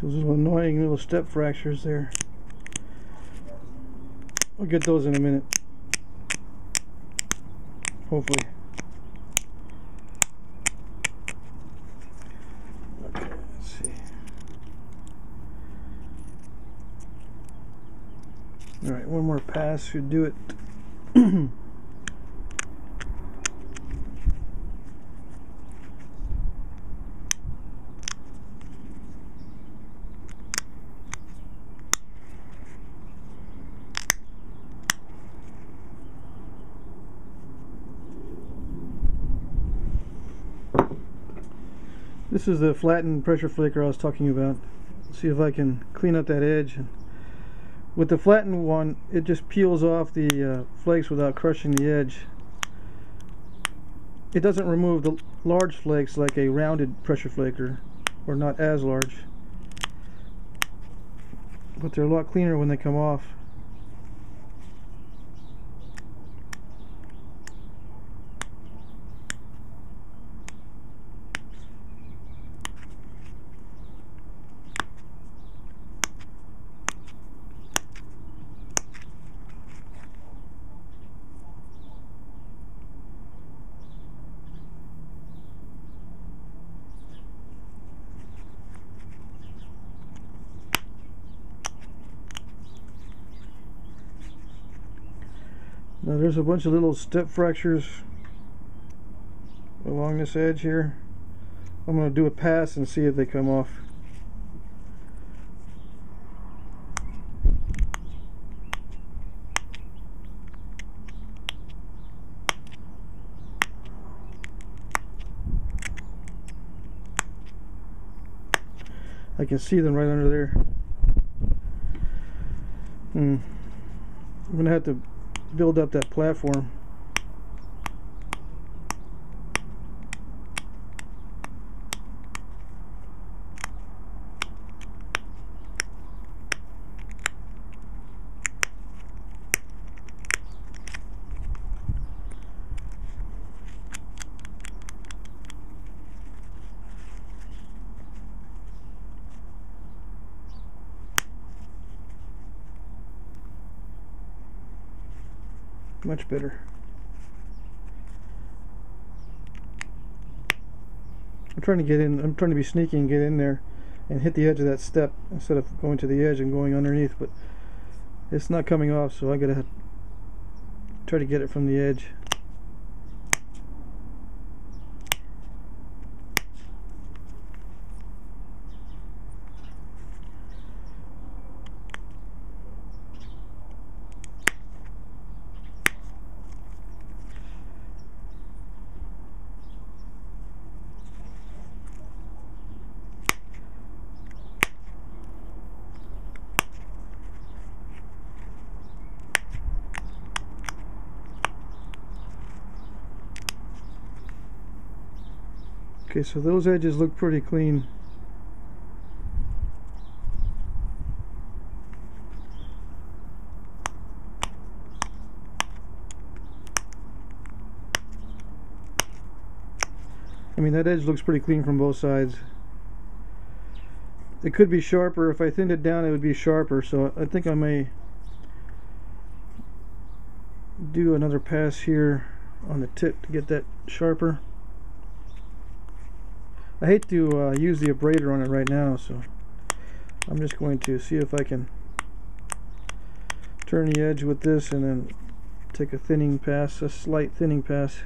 Those little annoying little step fractures there. I'll get those in a minute. Hopefully. Okay, let's see. Alright, one more pass should do it. This is the flattened pressure flaker I was talking about. See if I can clean up that edge. With the flattened one, it just peels off the flakes without crushing the edge. It doesn't remove the large flakes like a rounded pressure flaker, or not as large. But they're a lot cleaner when they come off. Now there's a bunch of little step fractures along this edge here. I'm going to do a pass and see if they come off. I can see them right under there. I'm going to have to build up that platform. Much better. I'm trying to get in, I'm trying to be sneaky and get in there and hit the edge of that step instead of going to the edge and going underneath, but it's not coming off, so I gotta try to get it from the edge. Okay, so those edges look pretty clean. I mean, that edge looks pretty clean from both sides. It could be sharper. If I thinned it down, it would be sharper, so I think I may do another pass here on the tip to get that sharper. I hate to use the abrader on it right now, so I'm just going to see if I can turn the edge with this and then take a thinning pass, a slight thinning pass.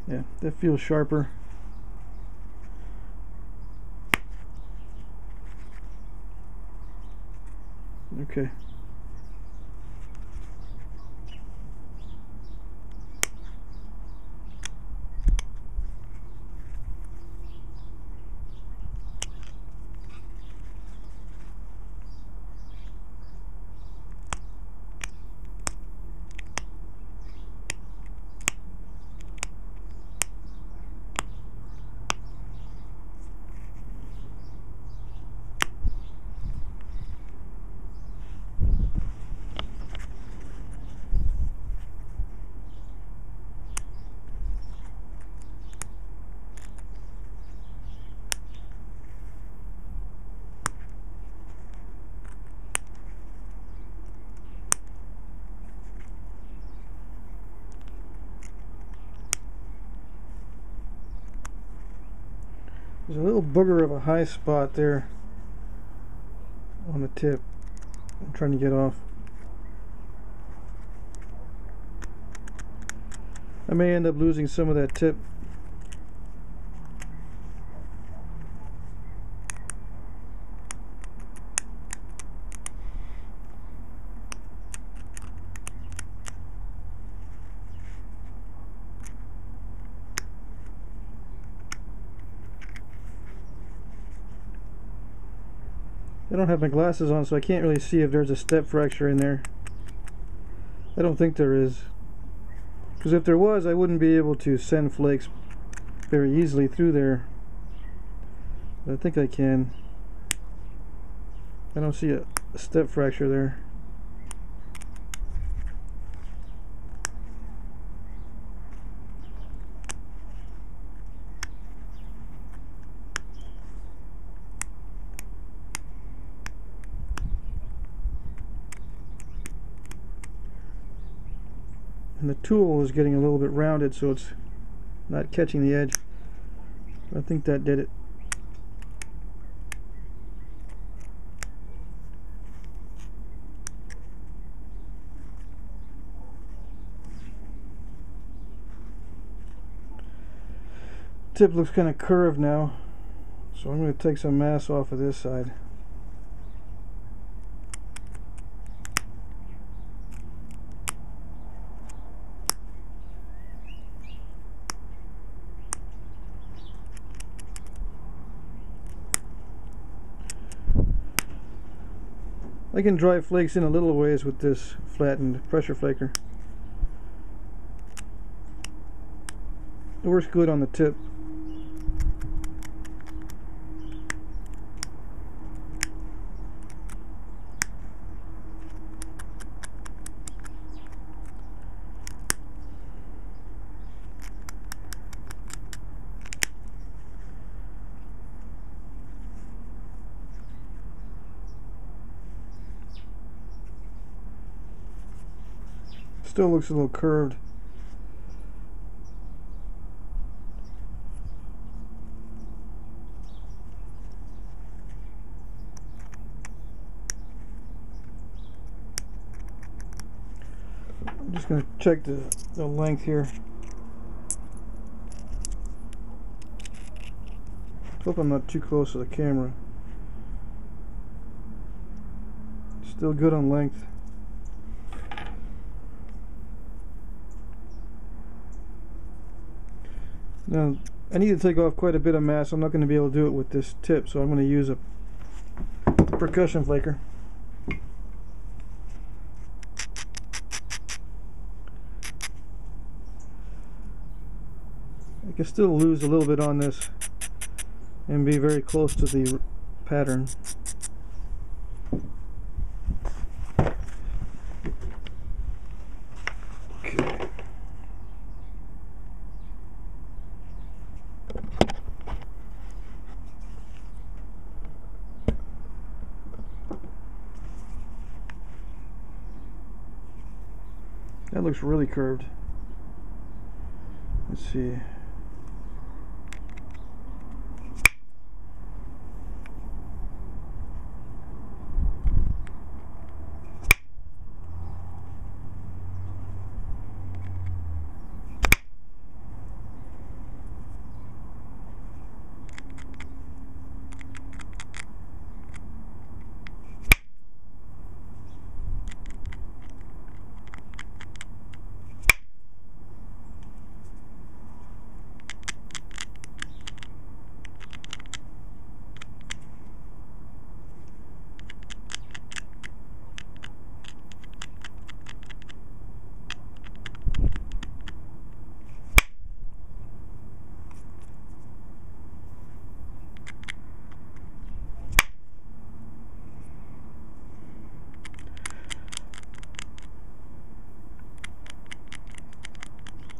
Yeah, that feels sharper. Okay. There's a little booger of a high spot there on the tip. I'm trying to get off. I may end up losing some of that tip. I don't have my glasses on, so I can't really see if there's a step fracture in there. I don't think there is, because if there was, I wouldn't be able to send flakes very easily through there. But I think I can. I don't see a step fracture there. And the tool is getting a little bit rounded, so it's not catching the edge. I think that did it. Tip looks kind of curved now, so I'm going to take some mass off of this side. I can drive flakes in a little ways with this flattened pressure flaker. It works good on the tip. Still looks a little curved. I'm just going to check the length here. Hope I'm not too close to the camera. Still good on length. Now, I need to take off quite a bit of mass. I'm not going to be able to do it with this tip, so I'm going to use a percussion flaker. I can still lose a little bit on this and be very close to the pattern. Okay. That looks really curved. Let's see.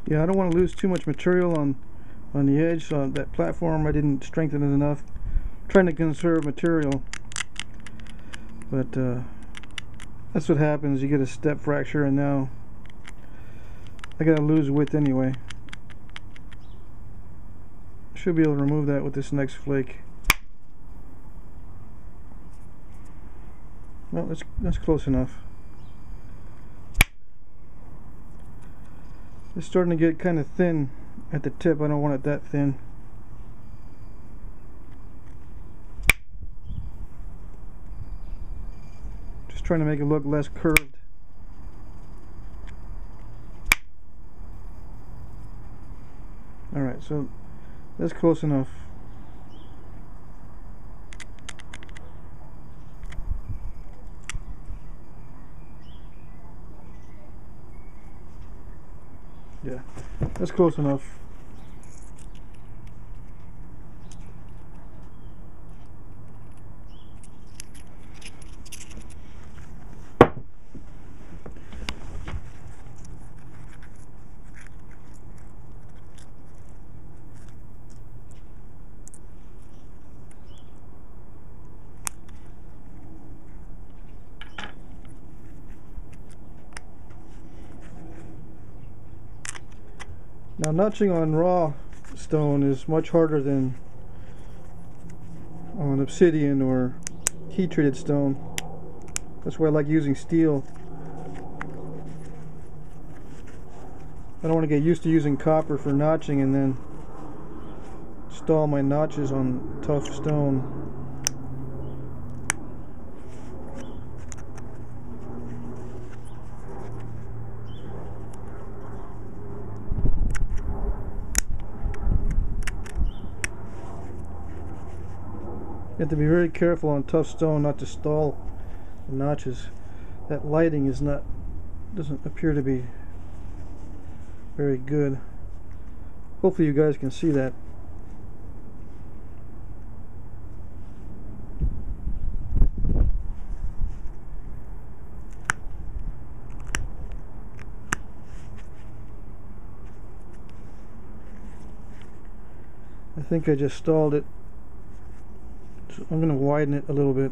Yeah, I don't want to lose too much material on the edge, so that platform I didn't strengthen it enough. I'm trying to conserve material, but that's what happens. You get a step fracture, and now I gotta lose width anyway. should be able to remove that with this next flake. Well, that's close enough. It's starting to get kind of thin at the tip. I don't want it that thin. Just trying to make it look less curved. Alright, so that's close enough. Yeah, that's close enough. Now, notching on raw stone is much harder than on obsidian or heat treated stone. That's why I like using steel. I don't want to get used to using copper for notching and then stall my notches on tough stone. You have to be very careful on tough stone not to stall the notches. That lighting doesn't appear to be very good. Hopefully you guys can see that. I think I just stalled it. So I'm going to widen it a little bit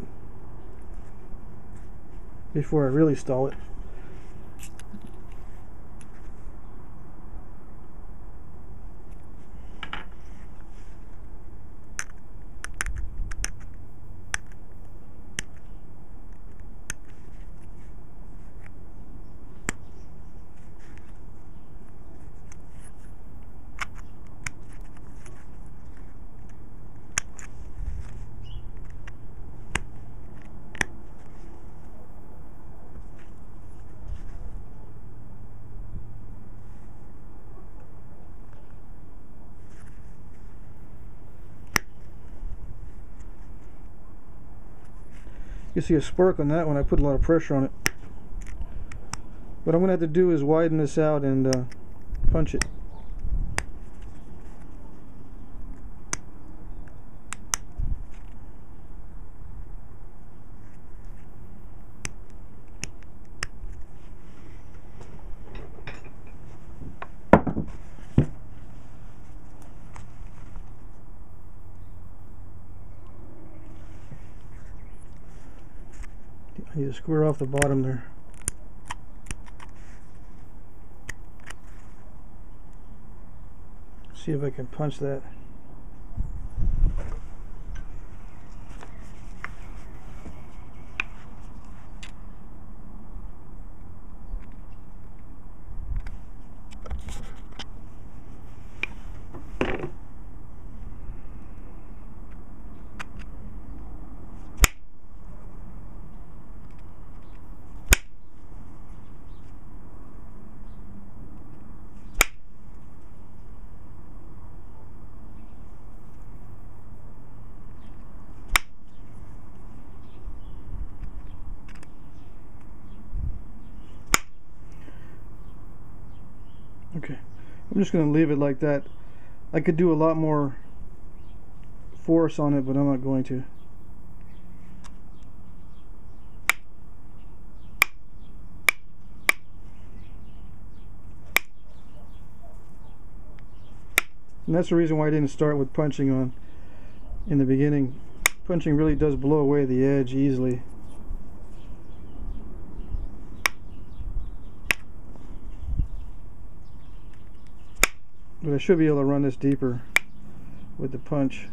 before I really stall it. You see a spark on that one. I put a lot of pressure on it. What I'm going to have to do is widen this out and punch it. I need to square off the bottom there. See if I can punch that. Okay, I'm just going to leave it like that. I could do a lot more force on it, but I'm not going to. And that's the reason why I didn't start with punching on in the beginning. Punching really does blow away the edge easily. But I should be able to run this deeper with the punch.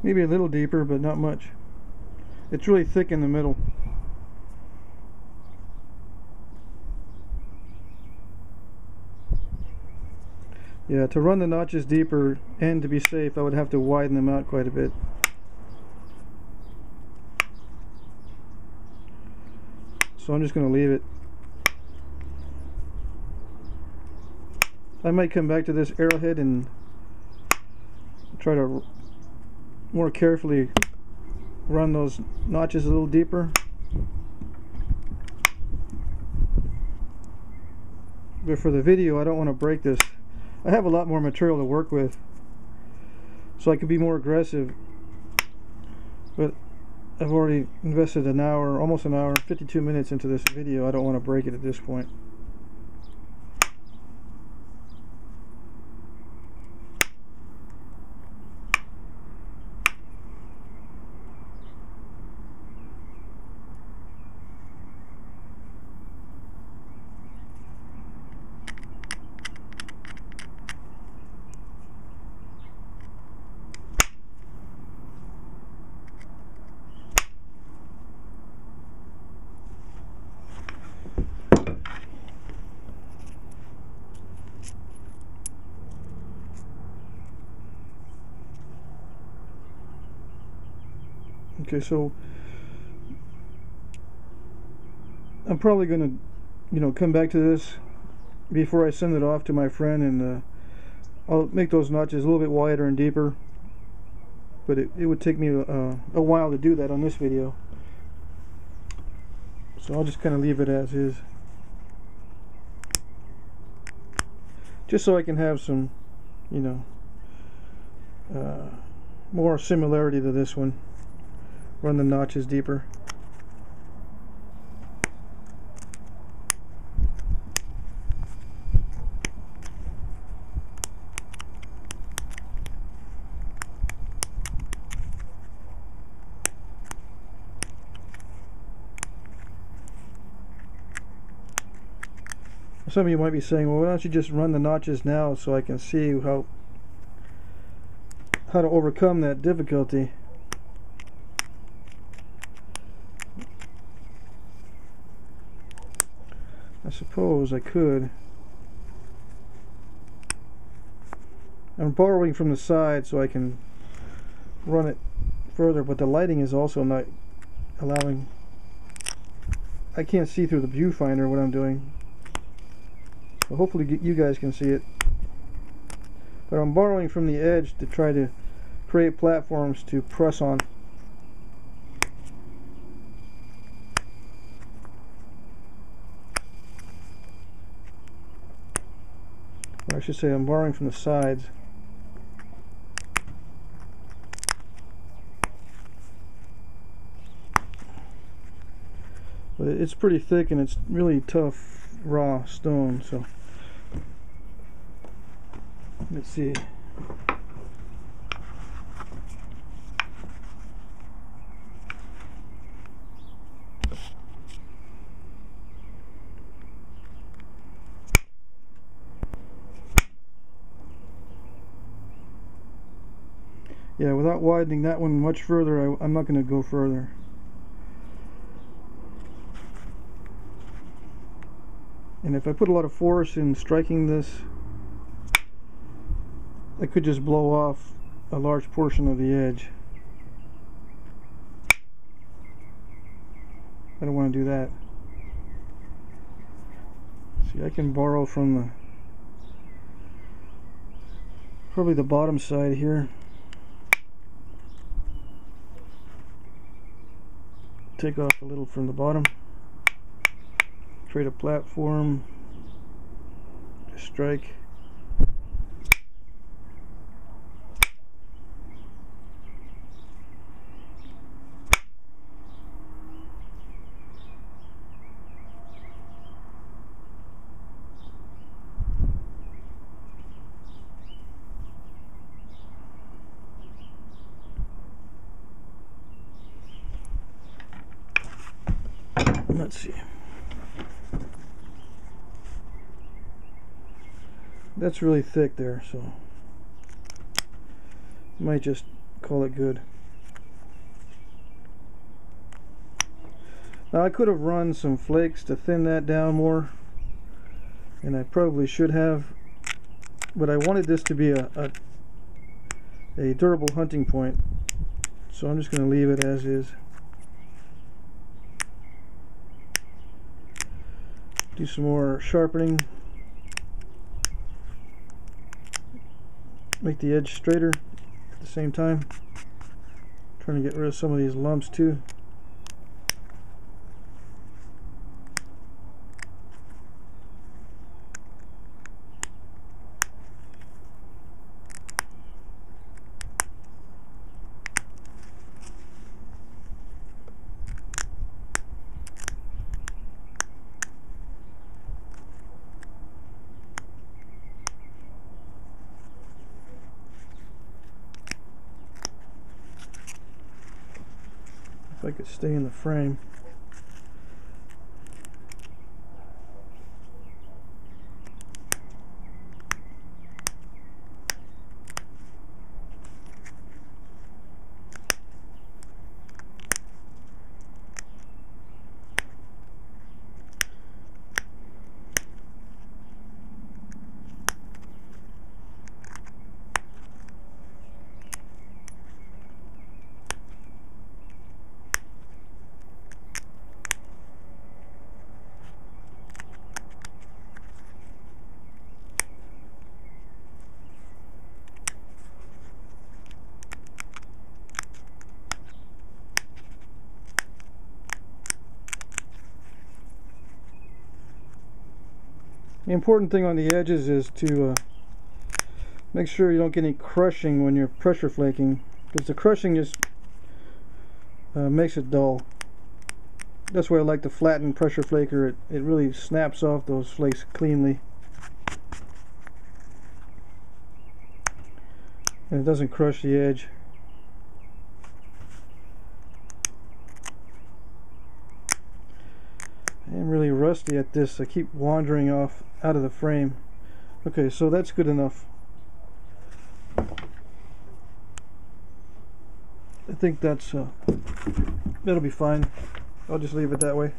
Maybe a little deeper, but not much. It's really thick in the middle. Yeah, to run the notches deeper and to be safe, I would have to widen them out quite a bit. So I'm just going to leave it. I might come back to this arrowhead and try to more carefully run those notches a little deeper. But for the video, I don't want to break this. I have a lot more material to work with, so I could be more aggressive. But I've already invested an hour, almost an hour, 52 minutes into this video. I don't want to break it at this point. Okay, so I'm probably going to, come back to this before I send it off to my friend, and I'll make those notches a little bit wider and deeper. But it would take me a while to do that on this video, so I'll just kind of leave it as is, just so I can have some, more similarity to this one. Run the notches deeper. Some of you might be saying, well, why don't you just run the notches now so I can see how to overcome that difficulty. I suppose I could. I'm borrowing from the side so I can run it further, but the lighting is also not allowing. I can't see through the viewfinder what I'm doing. So hopefully you guys can see it. But I'm borrowing from the edge to try to create platforms to press on. Or I should say I'm borrowing from the sides. But it's pretty thick and it's really tough raw stone, so let's see. Yeah, without widening that one much further, I'm not going to go further. And if I put a lot of force in striking this, I could just blow off a large portion of the edge. I don't want to do that. See, I can borrow from probably the bottom side here. take off a little from the bottom, create a platform, strike. Let's see. That's really thick there, so might just call it good. Now I could have run some flakes to thin that down more, and I probably should have, but I wanted this to be a durable hunting point, so I'm just going to leave it as is. Do some more sharpening, make the edge straighter at the same time, trying to get rid of some of these lumps too. If I could stay in the frame. The important thing on the edges is to make sure you don't get any crushing when you're pressure flaking, because the crushing just makes it dull. That's why I like the flattened pressure flaker. It really snaps off those flakes cleanly, and it doesn't crush the edge. I'm really rusty at this. I keep wandering off out of the frame. Okay, so that's good enough. I think that's that'll be fine. I'll just leave it that way.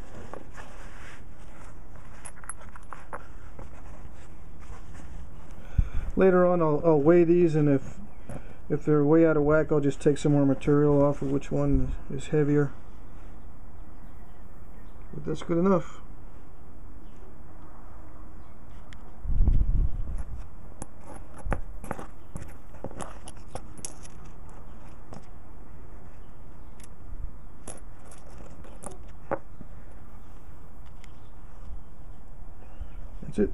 Later on I'll weigh these, and if they're way out of whack, I'll just take some more material off of which one is heavier. But that's good enough. That's it.